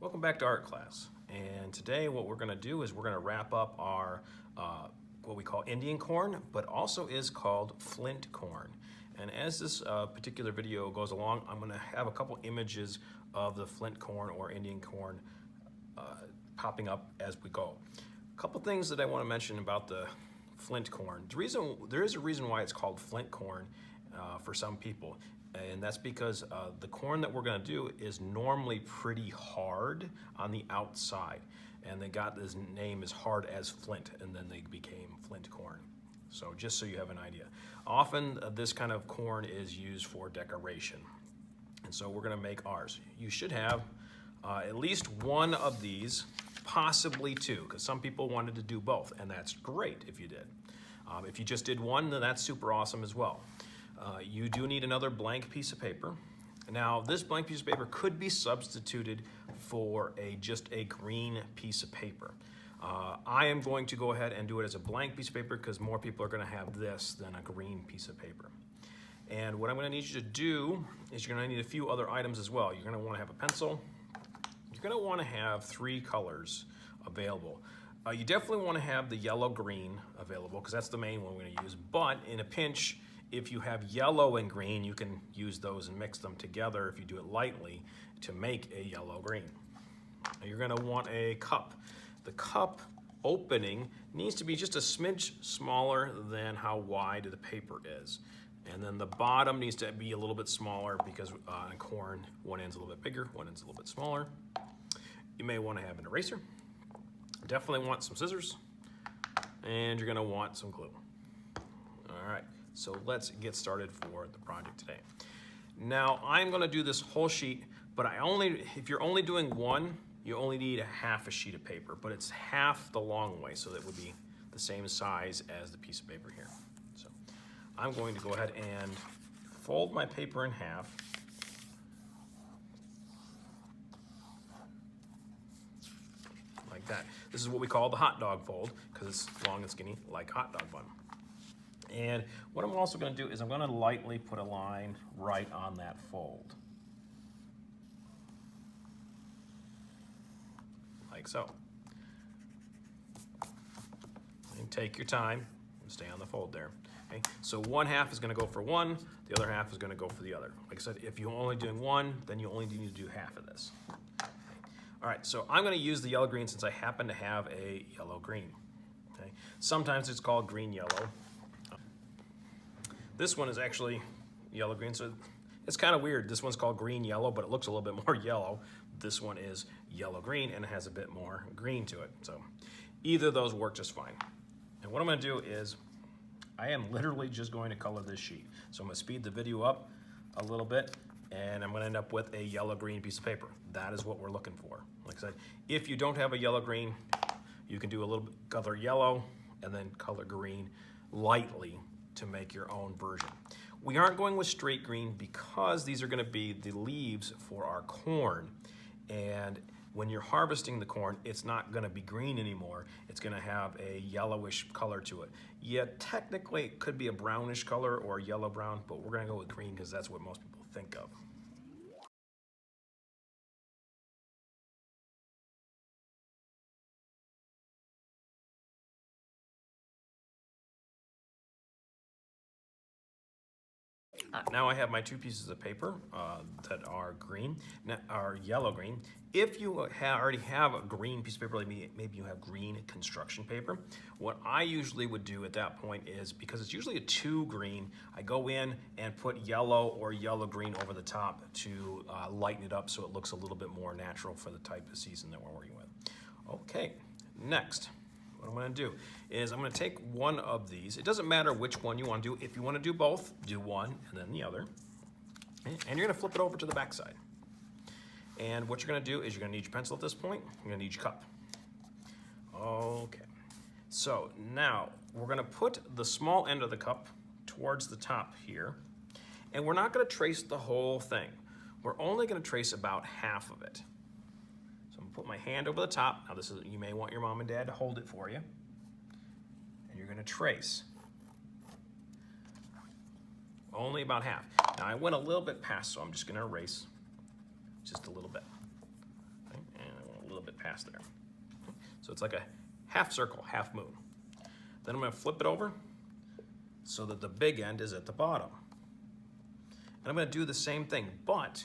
Welcome back to art class. And today what we're going to do is we're going to wrap up our what we call Indian corn, but also is called Flint corn. And as this particular video goes along, I'm going to have a couple images of the Flint corn or Indian corn popping up as we go. A couple things that I want to mention about the Flint corn. There is a reason why it's called Flint corn for some people. And that's because the corn that we're going to do is normally pretty hard on the outside. And they got this name as hard as flint, and then they became Flint corn. So just so you have an idea. Often this kind of corn is used for decoration. And so we're going to make ours. You should have at least one of these, possibly two, because some people wanted to do both, and that's great if you did. If you just did one, then that's super awesome as well. You do need another blank piece of paper. Now, this blank piece of paper could be substituted for just a green piece of paper. I am going to go ahead and do it as a blank piece of paper because more people are going to have this than a green piece of paper. And what I'm going to need you to do is you're going to need a few other items as well. You're going to want to have a pencil. You're going to want to have 3 colors available. You definitely want to have the yellow-green available because that's the main one we're going to use. But in a pinch, if you have yellow and green, you can use those and mix them together if you do it lightly to make a yellow-green. You're going to want a cup. The cup opening needs to be just a smidge smaller than how wide the paper is. And then the bottom needs to be a little bit smaller because on corn, one end's a little bit bigger, one end's a little bit smaller. You may want to have an eraser. Definitely want some scissors. And you're going to want some glue. All right. So let's get started for the project today. Now I'm going to do this whole sheet, but if you're only doing one, you only need a half a sheet of paper, but it's half the long way, so that would be the same size as the piece of paper here. So I'm going to go ahead and fold my paper in half. Like that. This is what we call the hot dog fold because it's long and skinny like a hot dog bun. And what I'm also going to do is I'm going to lightly put a line right on that fold. Like so. And take your time and stay on the fold there. Okay? So one half is going to go for one, the other half is going to go for the other. Like I said, if you're only doing one, then you only need to do half of this. Okay. All right, so I'm going to use the yellow-green since I happen to have a yellow-green. Okay? Sometimes it's called green-yellow. This one is actually yellow-green, so it's kind of weird. This one's called green-yellow, but it looks a little bit more yellow. This one is yellow-green, and it has a bit more green to it. So either of those work just fine. And what I'm going to do is I am literally just going to color this sheet. So I'm going to speed the video up a little bit, and I'm going to end up with a yellow-green piece of paper. That is what we're looking for. Like I said, if you don't have a yellow-green, you can do a little bit color yellow and then color green lightly to make your own version. We aren't going with straight green because these are going to be the leaves for our corn, and when you're harvesting the corn, it's not going to be green anymore. It's going to have a yellowish color to it. Yet technically it could be a brownish color or yellow brown, but we're going to go with green because that's what most people think of. Now I have my 2 pieces of paper that are green, are yellow-green. If you already have a green piece of paper, like maybe you have green construction paper, what I usually would do at that point is, because it's usually a 2 green, I go in and put yellow or yellow-green over the top to lighten it up so it looks a little bit more natural for the type of season that we're working with. Okay, next. What I'm going to do is I'm going to take one of these. It doesn't matter which one you want to do. If you want to do both, do one and then the other. And you're going to flip it over to the back side. And what you're going to do is you're going to need your pencil at this point. You're going to need your cup. Okay. So now we're going to put the small end of the cup towards the top here. And we're not going to trace the whole thing. We're only going to trace about half of it. Put my hand over the top. Now this is, you may want your mom and dad to hold it for you. And you're going to trace. Only about half. Now I went a little bit past, so I'm just going to erase just a little bit. Okay, and bit past there. So it's like a half circle, half moon. Then I'm going to flip it over so that the big end is at the bottom. And I'm going to do the same thing, but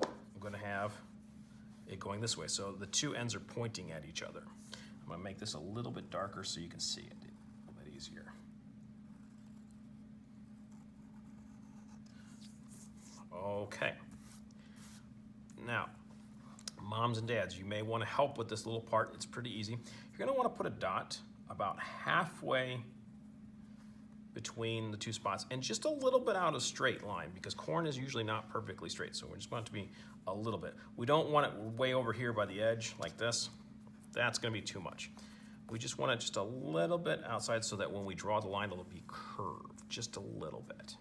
I'm going to have it going this way. So the two ends are pointing at each other. I'm going to make this a little bit darker so you can see it a little bit easier. Okay. Now, moms and dads, you may want to help with this little part. It's pretty easy. You're going to want to put a dot about halfway between the two spots and just a little bit out of straight line, because corn is usually not perfectly straight. So we just want it to be a little bit. We don't want it way over here by the edge like this. That's going to be too much. We just want it just a little bit outside so that when we draw the line, it'll be curved just a little bit.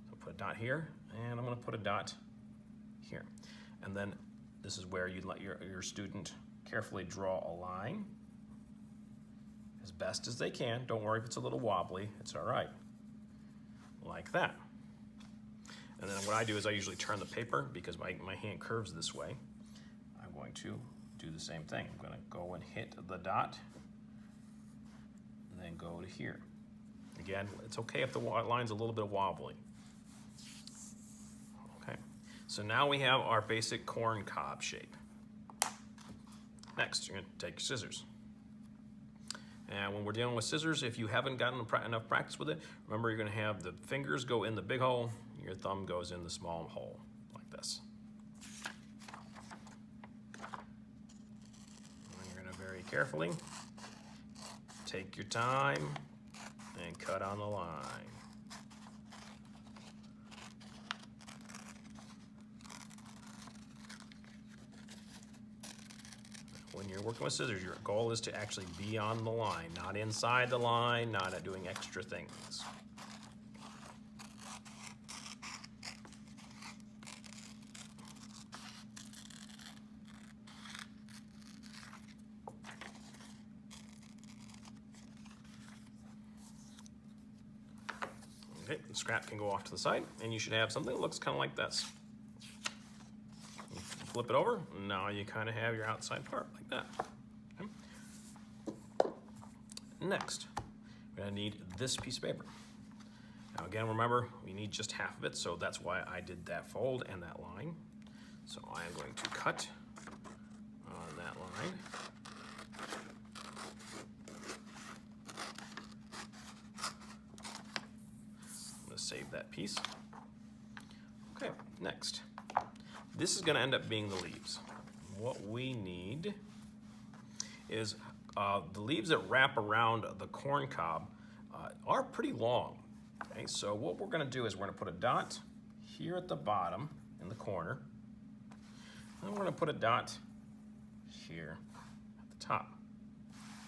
So put a dot here, and I'm going to put a dot here. And then this is where you'd let your student carefully draw a line as best as they can. Don't worry if it's a little wobbly, it's all right. Like that. And then what I do is I usually turn the paper because my hand curves this way. I'm going to do the same thing. I'm going to go and hit the dot and then go to here. Again, it's okay if the line's a little bit wobbly. Okay, so now we have our basic corn cob shape. Next, you're going to take your scissors. And when we're dealing with scissors, if you haven't gotten enough practice with it, remember you're going to have the fingers go in the big hole, your thumb goes in the small hole, like this. And you're going to very carefully take your time and cut on the line. When you're working with scissors, your goal is to actually be on the line, not inside the line, not doing extra things. Okay, the scrap can go off to the side, and you should have something that looks kind of like this. Flip it over, and now you kind of have your outside part like that. Okay. Next, we're going to need this piece of paper. Now again, remember, we need just half of it, so that's why I did that fold and that line. So I am going to cut on that line. I'm going to save that piece. Okay, next. This is going to end up being the leaves. What we need is the leaves that wrap around the corn cob are pretty long. Okay, so what we're going to do is we're going to put a dot here at the bottom in the corner. And we're going to put a dot here at the top.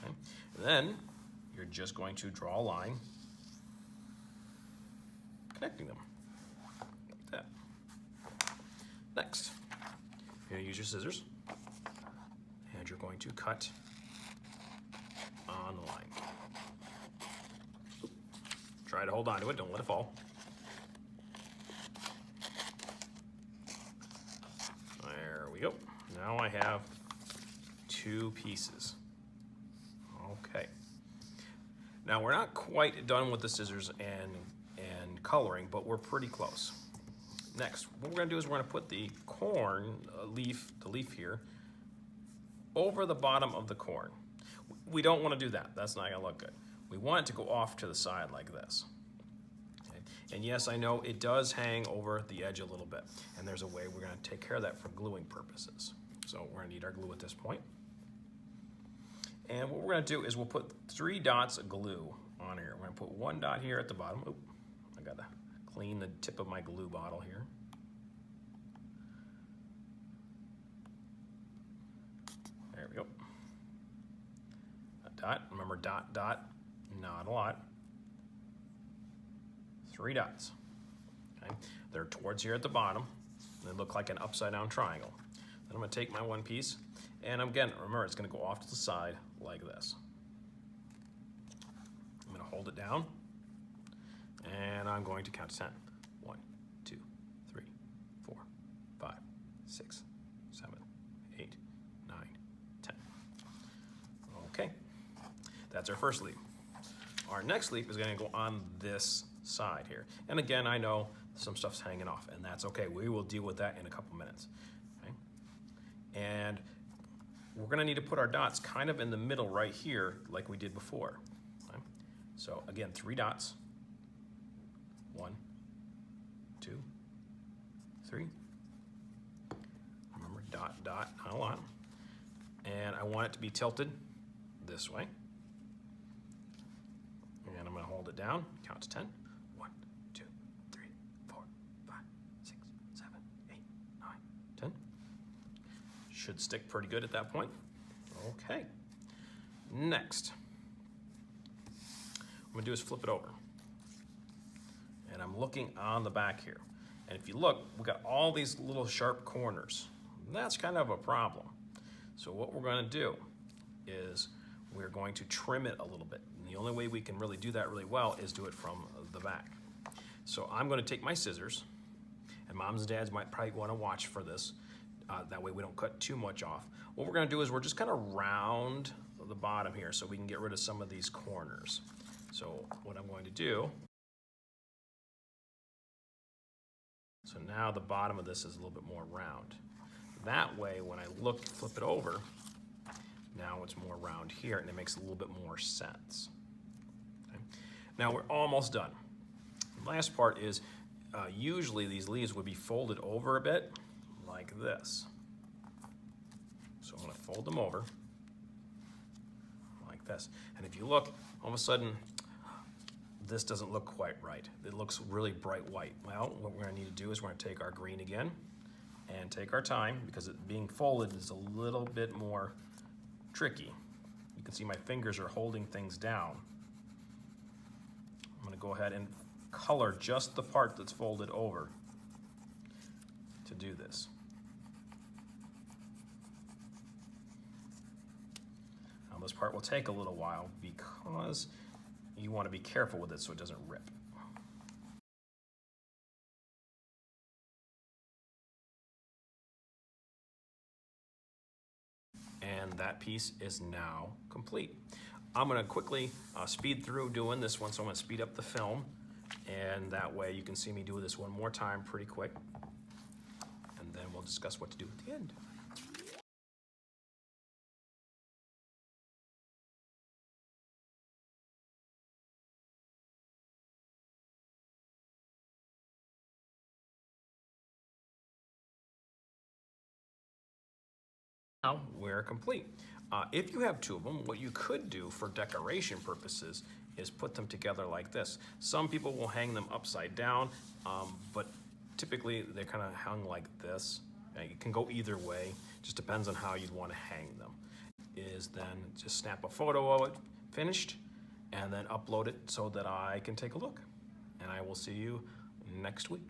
Okay? And then you're just going to draw a line connecting them. Like that. Next, you're going to use your scissors, and you're going to cut on the line. Try to hold on to it, don't let it fall. There we go. Now I have two pieces. Okay. Now we're not quite done with the scissors and coloring, but we're pretty close. Next, what we're going to do is we're going to put the corn leaf, the leaf here, over the bottom of the corn. We don't want to do that. That's not going to look good. We want it to go off to the side like this. Okay. And yes, I know it does hang over the edge a little bit, and there's a way we're going to take care of that for gluing purposes. So we're going to need our glue at this point. And what we're going to do is we'll put 3 dots of glue on here. We're going to put 1 dot here at the bottom. Oop, I got to clean the tip of my glue bottle here. There we go. A dot, remember dot, dot, not a lot. 3 dots. Okay. They're towards here at the bottom. They look like an upside down triangle. Then I'm going to take my one piece, and again, remember it's going to go off to the side like this. I'm going to hold it down, and I'm going to count to 10. 1, 2, 3, 4, 5, 6, 7, 8, 9, 10. Okay, that's our first leaf. Our next leaf is going to go on this side here. And again, I know some stuff's hanging off, and that's okay. We will deal with that in a couple minutes. Okay? And we're going to need to put our dots kind of in the middle right here like we did before. Okay? So again, 3 dots. 1, 2, 3. Remember, dot, dot, not a lot. And I want it to be tilted this way. And I'm going to hold it down, count to 10. 1, 2, 3, 4, 5, 6, 7, 8, 9, 10. Should stick pretty good at that point. Okay. Next, what I'm going to do is flip it over. And I'm looking on the back here. And if you look, we've got all these little sharp corners. That's kind of a problem. So what we're going to do is we're going to trim it a little bit. And the only way we can really do that really well is do it from the back. So I'm going to take my scissors, and moms and dads might probably want to watch for this. That way we don't cut too much off. What we're going to do is we're just going to round the bottom here so we can get rid of some of these corners. So what I'm going to do, so now the bottom of this is a little bit more round. That way when I flip it over, now it's more round here and it makes a little bit more sense. Okay. Now we're almost done. The last part is usually these leaves would be folded over a bit like this. So I'm going to fold them over like this. And if you look, all of a sudden this doesn't look quite right. It looks really bright white. Well, what we're going to need to do is we're going to take our green again and take our time, because it being folded is a little bit more tricky. You can see my fingers are holding things down. I'm going to go ahead and color just the part that's folded over to do this. Now this part will take a little while because you want to be careful with it so it doesn't rip. And that piece is now complete. I'm going to quickly speed through doing this one, so I'm going to speed up the film, and that way you can see me do this one more time pretty quick, and then we'll discuss what to do at the end. Now we're complete. If you have 2 of them, what you could do for decoration purposes is put them together like this. Some people will hang them upside down, but typically they're kind of hung like this. It can go either way, just depends on how you'd want to hang them. Is then just snap a photo of it finished and then upload it so that I can take a look. And I will see you next week.